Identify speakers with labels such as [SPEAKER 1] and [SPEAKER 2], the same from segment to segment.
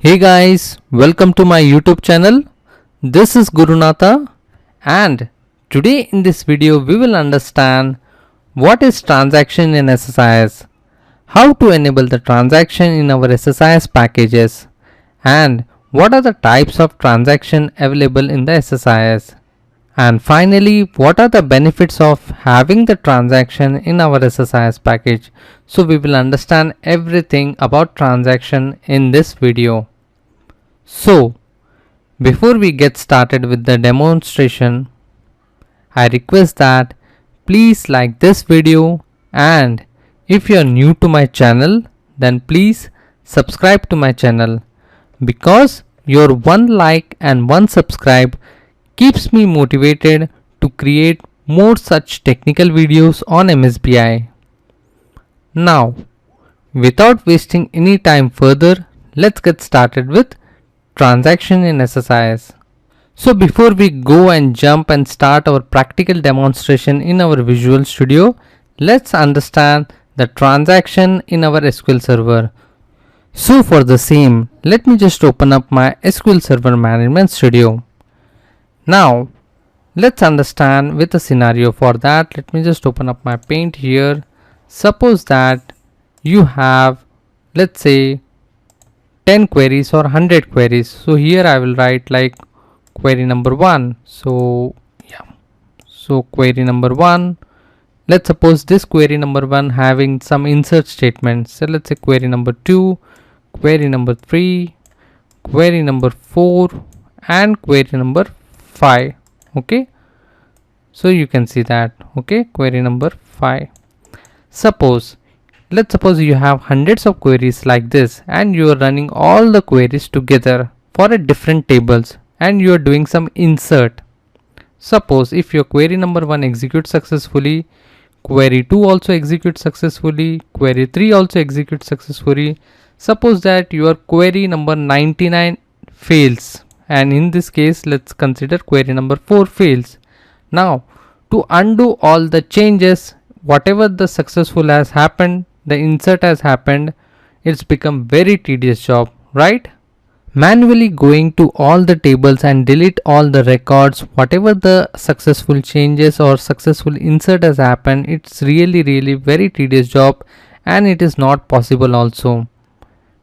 [SPEAKER 1] Hey guys, welcome to my YouTube channel. This is Gurunatha, and today in this video we will understand what is transaction in SSIS, how to enable the transaction in our SSIS packages, and what are the types of transaction available in the SSIS. And finally, what are the benefits of having the transaction in our SSIS package? So we will understand everything about transaction in this video. So before we get started with the demonstration, I request that please like this video, and if you are new to my channel, then please subscribe to my channel, because your one like and one subscribe keeps me motivated to create more such technical videos on MSBI. Now, without wasting any time further, let's get started with transaction in SSIS. So before we go and jump and start our practical demonstration in our Visual Studio, let's understand the transaction in our SQL Server. So for the same, let me just open up my SQL Server Management Studio. Now, let's understand with a scenario. For that, let me just open up my Paint here. Suppose that you have, let's say, 10 queries or 100 queries. So here I will write like query number 1. So query number 1. Let's suppose this query number 1 having some insert statements. So let's say query number 2, query number 3, query number 4, and query number 5. Okay, so you can see that. Okay, query number 5. Let's suppose you have hundreds of queries like this, and you are running all the queries together for a different tables, and you are doing some insert. Suppose if your query number 1 executes successfully, query 2 also executes successfully, query 3 also executes successfully. Suppose that your query number 99 fails, and in this case let's consider query number 4 fails. Now to undo all the changes, whatever the successful has happened, the insert has happened, it's become very tedious job, right? Manually going to all the tables and delete all the records, whatever the successful changes or successful insert has happened, it's really very tedious job, and it is not possible also,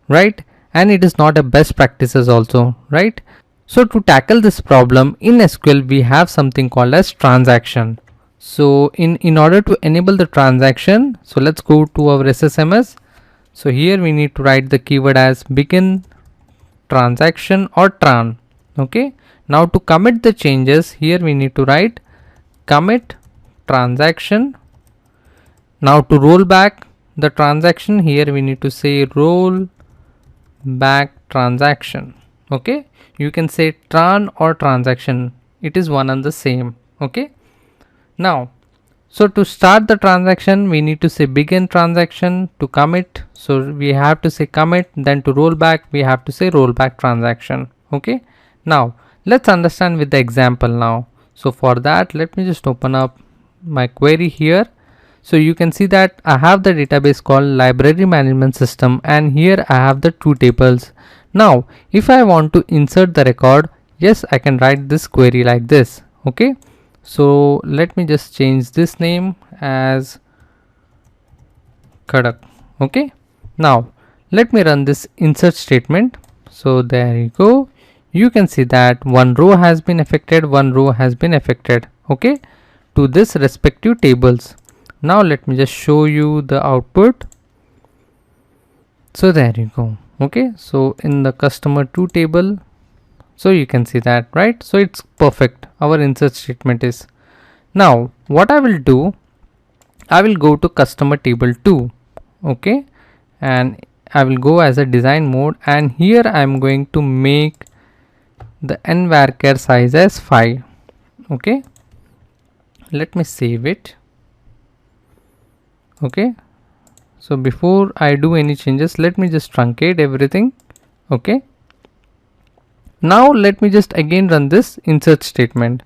[SPEAKER 1] right? And it is not a best practices also, right? So to tackle this problem in SQL, we have something called as transaction. So in order to enable the transaction, so let's go to our SSMS. So here we need to write the keyword as begin transaction or tran. Okay, now to commit the changes, here we need to write commit transaction. Now to roll back the transaction, here we need to say roll back transaction. Okay, you can say tran or transaction, it is one and the same. Okay, now so to start the transaction we need to say begin transaction. To commit, so we have to say commit, then to roll back we have to say roll back transaction. Okay, now let's understand with the example now. So for that, let me just open up my query here. So you can see that I have the database called library management system, and here I have the two tables. Now if I want to insert the record, yes, I can write this query like this. Okay, so let me just change this name as Kadak. Okay, now let me run this insert statement. So there you go, you can see that one row has been affected, one row has been affected, okay, to this respective tables. Now let me just show you the output. So there you go. Okay, so in the customer 2 table, so you can see that, right? So it's perfect, our insert statement is. Now what I will do, I will go to customer table 2. Okay, and I will go as a design mode, and here I am going to make the nvarchar size as 5. Okay, let me save it. Okay, so before I do any changes, let me just truncate everything. Okay, now let me just again run this insert statement.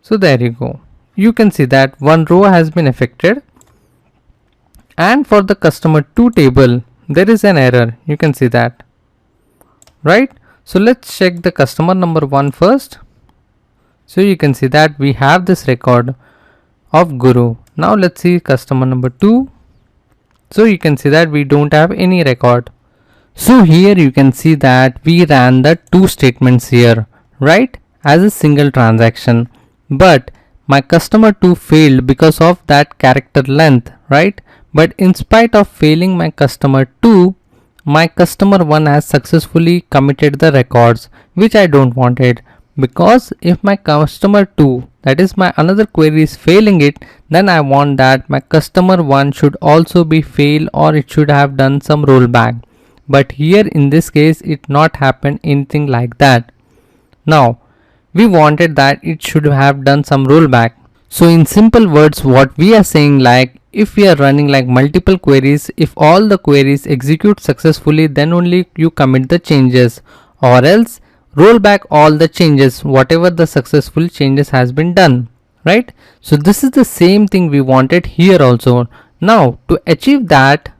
[SPEAKER 1] So there you go, you can see that one row has been affected, and for the customer 2 table there is an error, you can see that. right? So let's check the customer number 1 first. So you can see that we have this record of Guru. Now let's see customer number 2. So you can see that we don't have any record. So here you can see that we ran the two statements here, right, as a single transaction. But my customer 2 failed because of that character length, right? But in spite of failing my customer 2, my customer 1 has successfully committed the records, which I don't want it. Because if my customer 2, that is my another query, is failing it, then I want that my customer 1 should also be fail, or it should have done some rollback. But here in this case it not happened anything like that. Now we wanted that it should have done some rollback. So in simple words, what we are saying, like if we are running like multiple queries, if all the queries execute successfully, then only you commit the changes, or else roll back all the changes whatever the successful changes has been done, right? So this is the same thing we wanted here also. Now to achieve that,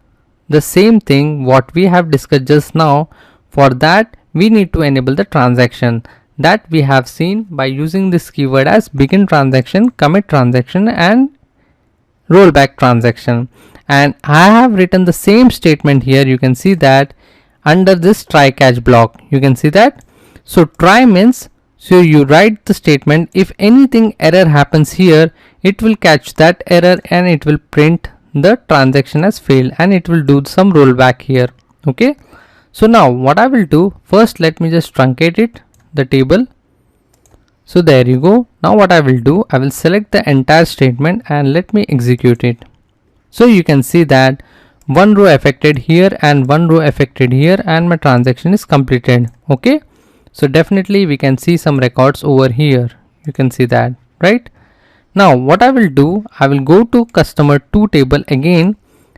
[SPEAKER 1] the same thing what we have discussed just now, for that we need to enable the transaction that we have seen by using this keyword as begin transaction, commit transaction and rollback transaction. And I have written the same statement here. You can see that under this try catch block, you can see that. So try means, so you write the statement, if anything error happens here, it will catch that error and it will print the transaction as failed, and it will do some rollback here. Okay, so now what I will do, first let me just truncate it, the table. So there you go. Now what I will do, I will select the entire statement and let me execute it. So you can see that one row affected here and one row affected here, and my transaction is completed. Okay, so definitely we can see some records over here. You can see that, right? Now what I will do, I will go to customer 2 table again,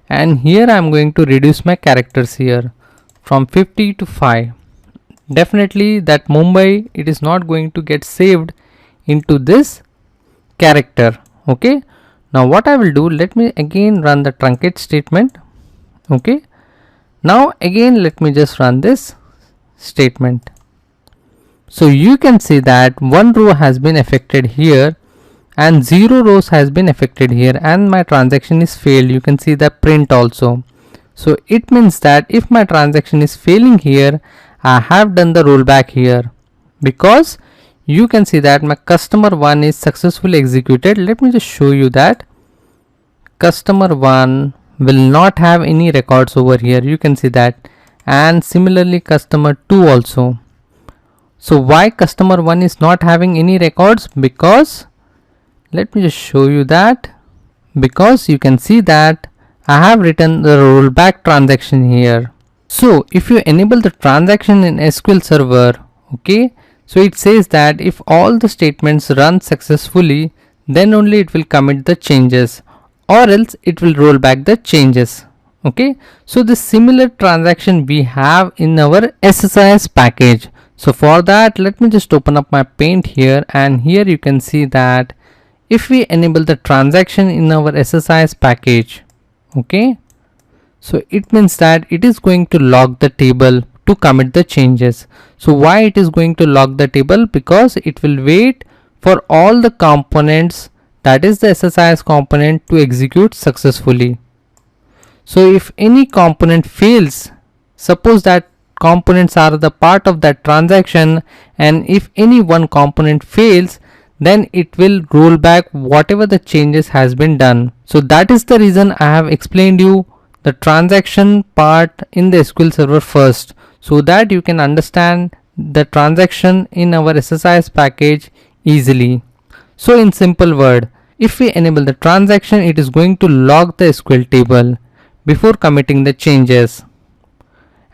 [SPEAKER 1] and here I am going to reduce my characters here from 50 to 5. Definitely that Mumbai, it is not going to get saved into this character. Okay, now what I will do, let me again run the truncate statement. Okay, now again let me just run this statement. So you can see that one row has been affected here and 0 rows has been affected here, and my transaction is failed. You can see the print also. So it means that if my transaction is failing here, I have done the rollback here, because you can see that my customer 1 is successfully executed. Let me just show you that customer 1 will not have any records over here. You can see that, and similarly customer 2 also. So why customer 1 is not having any records? Because let me just show you that, because you can see that I have written the rollback transaction here. So if you enable the transaction in SQL Server, okay, so it says that if all the statements run successfully, then only it will commit the changes, or else it will roll back the changes. Okay, so this similar transaction we have in our SSIS package. So for that, let me just open up my Paint here, and here you can see that if we enable the transaction in our SSIS package, okay, so it means that it is going to log the table to commit the changes. So why it is going to log the table? Because it will wait for all the components, that is the SSIS component, to execute successfully. So if any component fails, suppose that components are the part of that transaction, and if any one component fails, then it will roll back whatever the changes has been done. So that is the reason I have explained you the transaction part in the SQL Server first, so that you can understand the transaction in our SSIS package easily. So in simple word, if we enable the transaction, it is going to log the SQL table before committing the changes,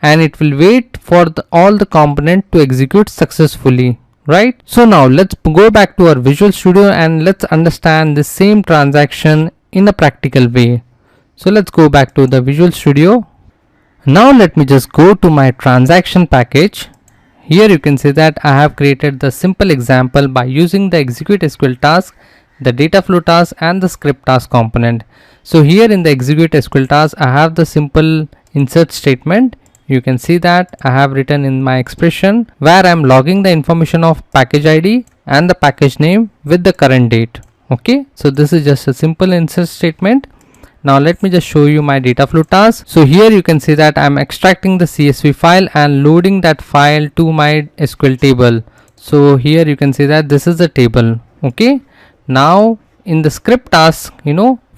[SPEAKER 1] and it will wait for all the component to execute successfully. Right? So now let's go back to our Visual Studio and let's understand the same transaction in a practical way. So let's go back to the Visual Studio. Now let me just go to my transaction package. Here you can see that I have created the simple example by using the execute SQL task, the data flow task and the script task component. So here in the execute SQL task, I have the simple insert statement You can see that I have written in my expression where I am logging the information of package ID and the package name with the current date. Okay, so this is just a simple insert statement. Now let me just show you my data flow task. So here you can see that I'm extracting the CSV file and loading that file to my SQL table. So here you can see that this is the table. Okay, now in the script task,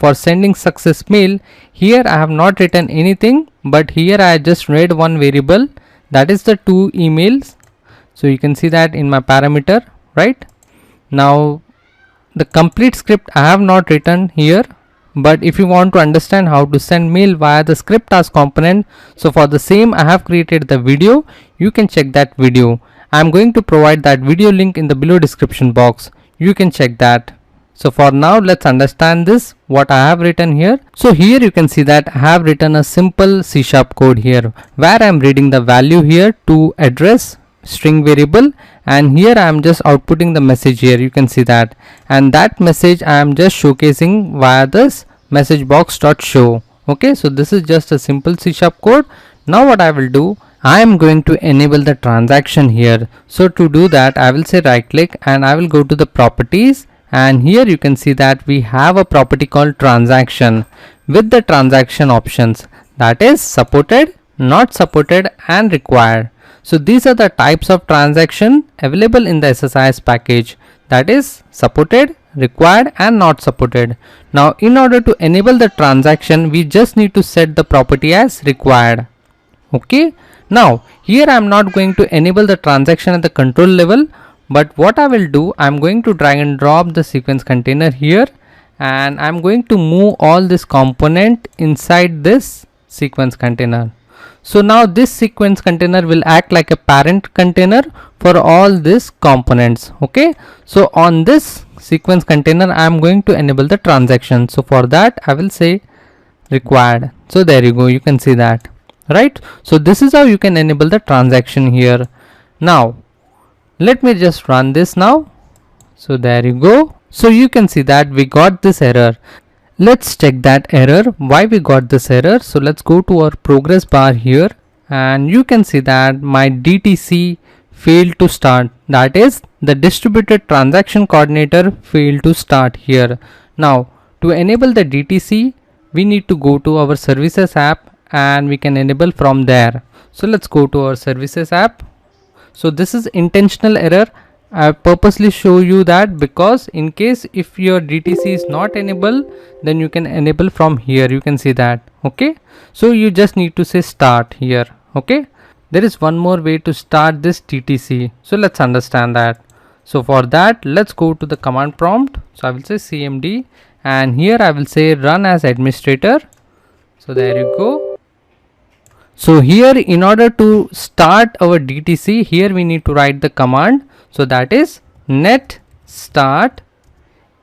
[SPEAKER 1] for sending success mail, here I have not written anything, but here I just read one variable, that is the 2 emails. So you can see that in my parameter, right? Now the complete script I have not written here, but if you want to understand how to send mail via the script task component, so for the same I have created the video. You can check that video. I am going to provide that video link in the below description box. You can check that. So for now, let's understand this, what I have written here. So here you can see that I have written a simple C# code here where I am reading the value here to address string variable, and here I am just outputting the message here. You can see that, and that message I am just showcasing via this message box.show. Okay, so this is just a simple C# code. Now what I will do, I am going to enable the transaction here. So to do that, I will say right click and I will go to the properties, and here you can see that we have a property called transaction with the transaction options, that is supported, not supported and required. So these are the types of transaction available in the SSIS package, that is supported, required and not supported. Now in order to enable the transaction, we just need to set the property as required. Okay, now here I am not going to enable the transaction at the control level, but what I will do, I am going to drag and drop the sequence container here, and I am going to move all this component inside this sequence container. So now this sequence container will act like a parent container for all these components. Okay, so on this sequence container I am going to enable the transaction. So for that I will say required. So there you go, you can see that, right? So this is how you can enable the transaction here. Now let me just run this now. So there you go. So you can see that we got this error. Let's check that error, why we got this error. So let's go to our progress bar here, and you can see that my DTC failed to start, that is the distributed transaction coordinator failed to start here. Now to enable the DTC, we need to go to our services app and we can enable from there. So let's go to our services app. So this is intentional error. I purposely show you that because in case if your DTC is not enabled, then you can enable from here. You can see that. Okay, so you just need to say start here. Okay, there is one more way to start this DTC. So let's understand that. So for that, let's go to the command prompt. So I will say cmd, and here I will say run as administrator. So there you go. So here in order to start our DTC, here we need to write the command. So that is net start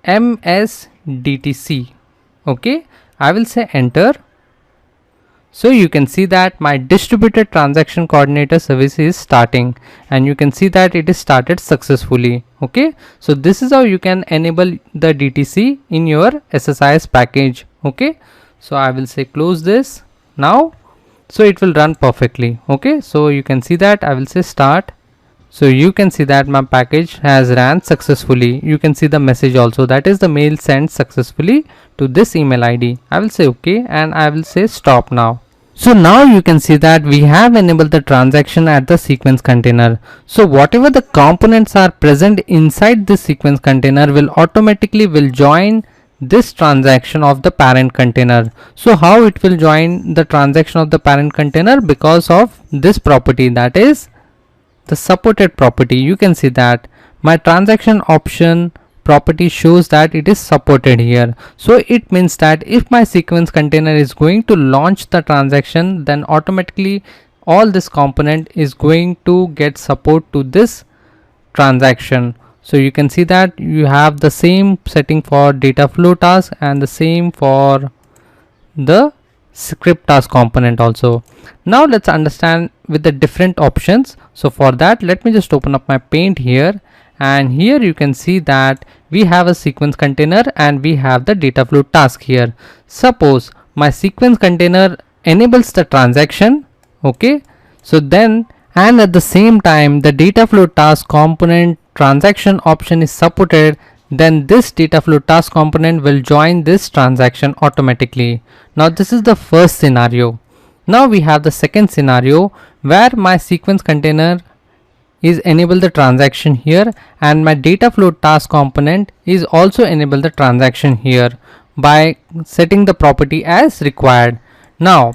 [SPEAKER 1] msdtc. Okay, I will say enter. So you can see that my distributed transaction coordinator service is starting, and you can see that it is started successfully. Okay, so this is how you can enable the DTC in your SSIS package. Okay, so I will say close this now. So it will run perfectly. Okay, so you can see that I will say start. So you can see that my package has ran successfully. You can see the message also, that is the mail sent successfully to this email ID. I will say okay, and I will say stop now. So now you can see that we have enabled the transaction at the sequence container. So whatever the components are present inside this sequence container will automatically join this transaction of the parent container. So how it will join the transaction of the parent container? Because of this property, that is the supported property. You can see that my transaction option property shows that it is supported here. So it means that if my sequence container is going to launch the transaction, then automatically all this component is going to get support to this transaction. So you can see that you have the same setting for data flow task and the same for the script task component also. Now let's understand with the different options. So for that, let me just open up my paint here, and here you can see that we have a sequence container and we have the data flow task here. Suppose my sequence container enables the transaction, okay, So then, and at the same time the data flow task component transaction option is supported, then this data flow task component will join this transaction automatically. Now this is the first scenario. Now we have the second scenario where my sequence container is enable the transaction here and my data flow task component is also enable the transaction here by setting the property as required. Now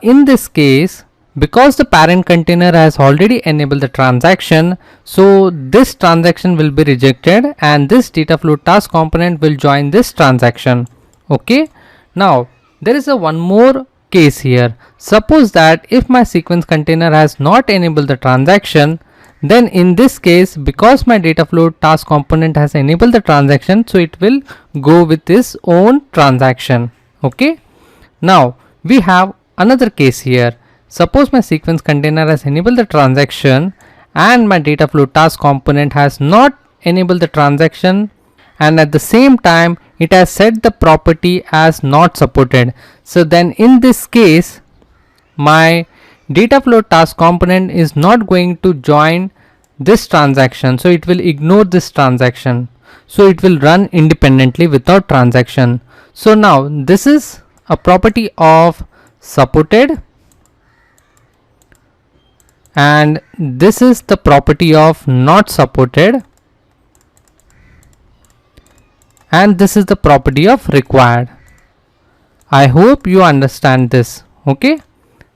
[SPEAKER 1] in this case, because the parent container has already enabled the transaction, so this transaction will be rejected and this data flow task component will join this transaction. Okay, now there is a one more case here. Suppose that if my sequence container has not enabled the transaction, then in this case, because my data flow task component has enabled the transaction, so it will go with its own transaction. Okay, now we have another case here. Suppose my sequence container has enabled the transaction and my data flow task component has not enabled the transaction, and at the same time it has set the property as not supported. So then in this case, my data flow task component is not going to join this transaction, so it will ignore this transaction, so it will run independently without transaction. So now this is a property of supported and this is the property of not supported and this is the property of required. I hope you understand this. Okay,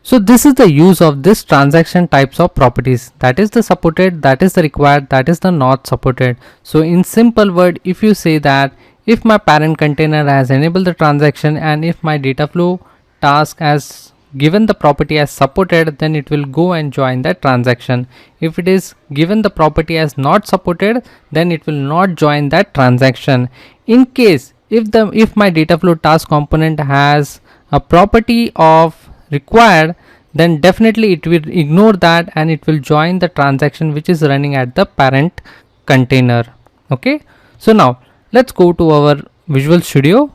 [SPEAKER 1] so this is the use of this transaction types of properties, that is the supported, that is the required, that is the not supported. So in simple word, if you say that if my parent container has enabled the transaction and if my data flow task has given the property as supported, then it will go and join that transaction. If it is given the property as not supported, then it will not join that transaction. In case if my data flow task component has a property of required, then definitely it will ignore that and it will join the transaction which is running at the parent container. Okay, so now let's go to our Visual Studio.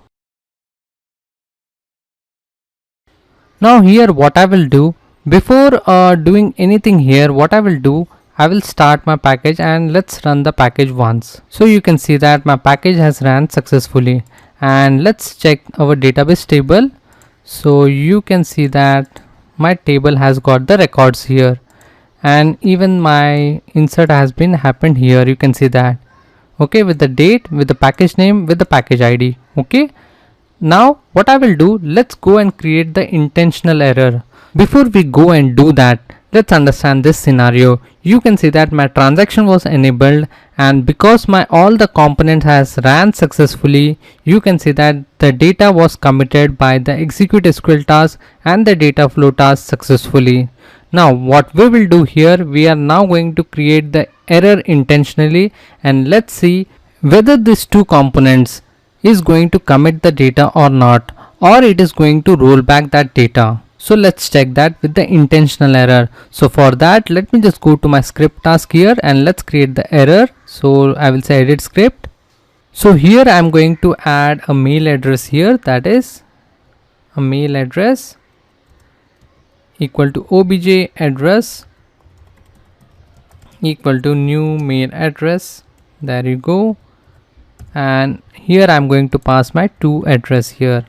[SPEAKER 1] Now here what I will do, before doing anything here, what I will do, I will start my package and let's run the package once. So you can see that my package has ran successfully, and let's check our database table. So you can see that my table has got the records here and even my insert has been happened here, you can see that. Okay, with the date, with the package name, with the package ID. Okay, now what I will do, let's go and create the intentional error. Before we go and do that, let's understand this scenario. You can see that my transaction was enabled and because my all the component has ran successfully, you can see that the data was committed by the execute SQL task and the data flow task successfully. Now what we will do here, we are now going to create the error intentionally and let's see whether these two components is going to commit the data or not, or it is going to roll back that data. So let's check that with the intentional error. So for that, let me just go to my script task here and let's create the error. So I will say edit script. So here I am going to add a mail address here, that is a mail address equal to obj address equal to new mail address. There you go. And here I am going to pass my to address here.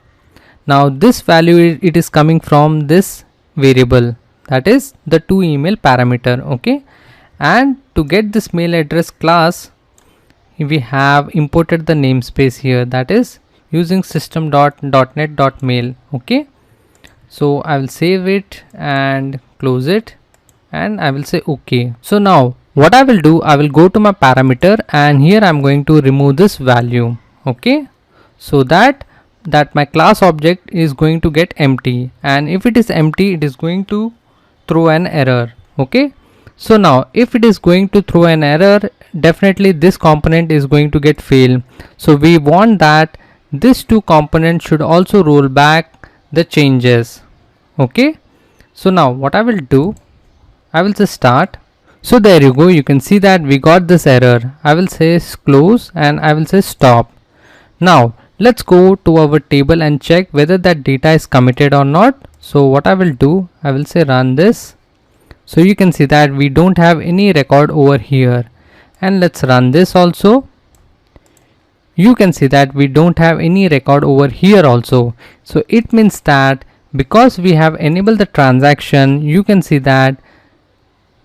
[SPEAKER 1] Now this value, it is coming from this variable, that is the to email parameter. Okay, and to get this mail address class, we have imported the namespace here, that is using system.net.mail. Okay, so I will save it and close it and I will say okay. So now what I will do, I will go to my parameter and here I am going to remove this value. Okay, so that my class object is going to get empty, and if it is empty, it is going to throw an error. Okay, so now if it is going to throw an error, definitely this component is going to get fail. So we want that this two components should also roll back the changes. Okay, so now what I will do, I will just start. So there you go, you can see that we got this error. I will say close and I will say stop. Now let's go to our table and check whether that data is committed or not. So what I will do, I will say run this So you can see that we don't have any record over here. And let's run this also. You can see that we don't have any record over here also. So it means that because we have enabled the transaction, you can see that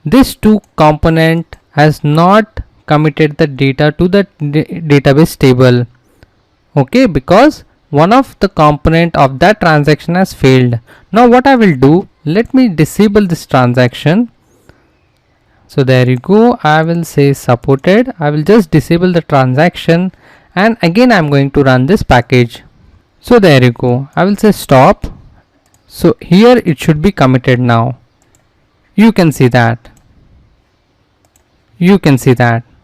[SPEAKER 1] this two component has not committed the data to the database table. Okay, because one of the component of that transaction has failed. Now what I will do, let me disable this transaction. So there you go, I will say supported. I will just disable the transaction and again I'm going to run this package. So there you go, I will say stop. So here it should be committed now. You can see that.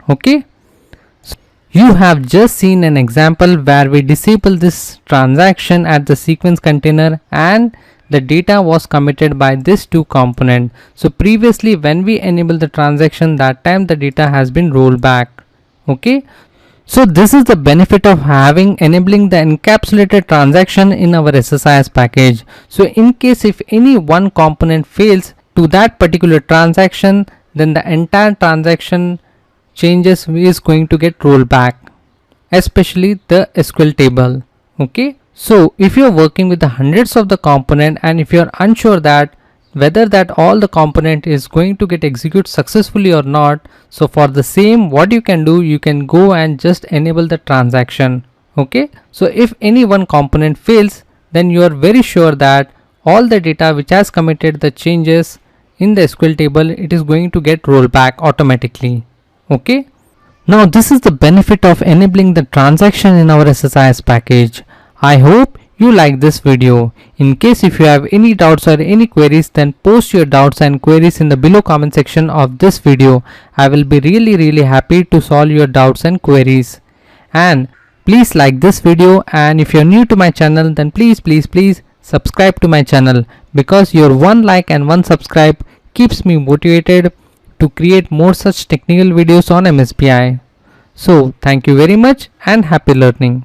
[SPEAKER 1] Okay. You have just seen an example where we disable this transaction at the sequence container and the data was committed by this two component. So previously when we enable the transaction, that time the data has been rolled back. Okay. So this is the benefit of enabling the encapsulated transaction in our SSIS package. So in case if any one component fails to that particular transaction, then the entire transaction changes is going to get rolled back, especially the SQL table. Okay, so if you're working with the hundreds of the component and if you're unsure that whether that all the component is going to get executed successfully or not, so for the same what you can do, you can go and just enable the transaction. Okay, so if any one component fails, then you are very sure that all the data which has committed the changes in the SQL table, it is going to get rolled back automatically. Okay, now this is the benefit of enabling the transaction in our SSIS package. I hope you like this video. In case if you have any doubts or any queries, then post your doubts and queries in the below comment section of this video. I will be really happy to solve your doubts and queries. And please like this video, and if you are new to my channel, then please subscribe to my channel, because your one like and one subscribe keeps me motivated to create more such technical videos on MSBI. So thank you very much and happy learning.